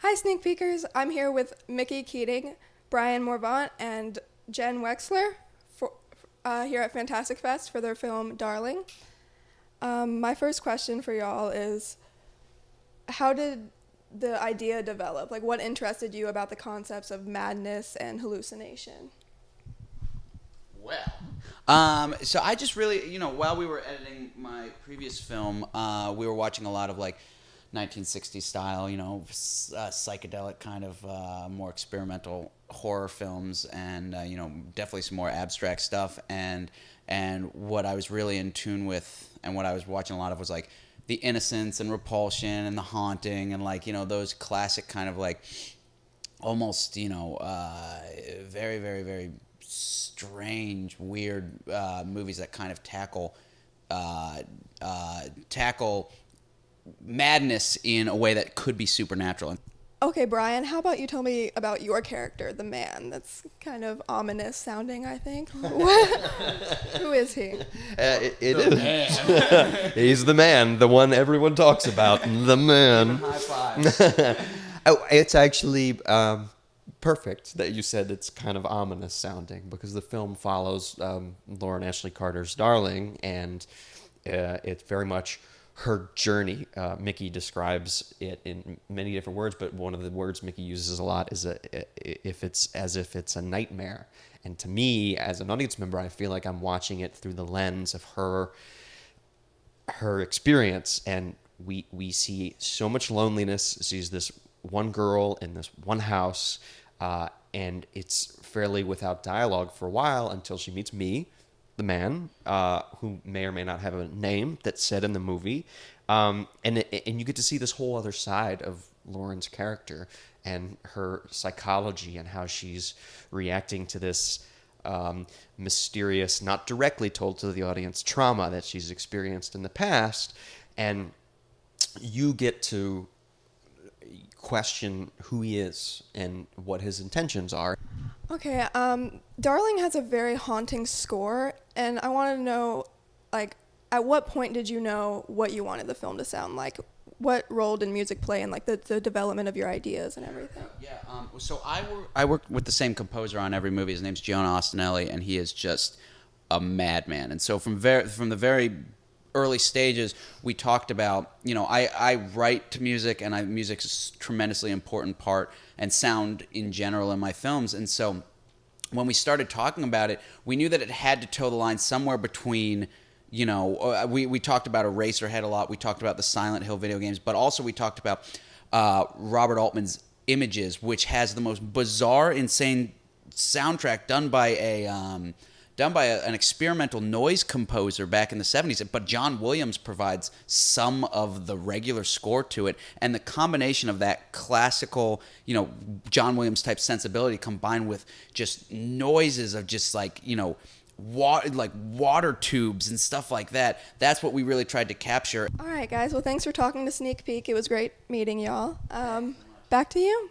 Hi, Sneak Peekers. I'm here with Mickey Keating, Brian Morvant, and Jen Wexler here at Fantastic Fest for their film Darling. My first question for y'all is, how did the idea develop? Like, what interested you about the concepts of madness and hallucination? So I just really, while we were editing my previous film, we were watching a lot of like 1960s style, psychedelic kind of more experimental horror films, and definitely some more abstract stuff. And what I was really in tune with, and what I was watching a lot of was like the innocence and repulsion and the haunting, and like those classic kind of like almost very very very strange, weird movies that kind of tackle madness in a way that could be supernatural. Okay, Brian, how about you tell me about your character, the man? That's kind of ominous sounding, I think. Who is he? It is. Man. He's the man, the one everyone talks about, the man. High five. It's actually perfect that you said it's kind of ominous sounding, because the film follows Lauren Ashley Carter's Darling, and it's very much her journey. Mickey describes it in many different words, but one of the words Mickey uses a lot is if it's a nightmare. And to me, as an audience member, I feel like I'm watching it through the lens of her experience, and we see so much loneliness. She's this one girl in this one house, and it's fairly without dialogue for a while until she meets me, the man, who may or may not have a name that's said in the movie, and you get to see this whole other side of Lauren's character and her psychology and how she's reacting to this mysterious, not directly told to the audience, trauma that she's experienced in the past, and you get to question who he is and what his intentions are. Okay, Darling has a very haunting score, and I want to know, like, at what point did you know what you wanted the film to sound like? What role did music play in, like, the development of your ideas and everything? Yeah, so I work with the same composer on every movie. His name's Giona Ostinelli, and he is just a madman. And so from the very early stages, we talked about, I write to music, and music's a tremendously important part, and sound in general in my films. And so when we started talking about it, we knew that it had to toe the line somewhere between, we talked about Eraserhead a lot. We talked about the Silent Hill video games, but also we talked about Robert Altman's Images, which has the most bizarre, insane soundtrack done by an experimental noise composer back in the 70s, but John Williams provides some of the regular score to it, and the combination of that classical, John Williams type sensibility combined with just noises of just like, water tubes and stuff like that, that's what we really tried to capture. All right, guys, well, thanks for talking to Sneak Peek. It was great meeting y'all. Back to you.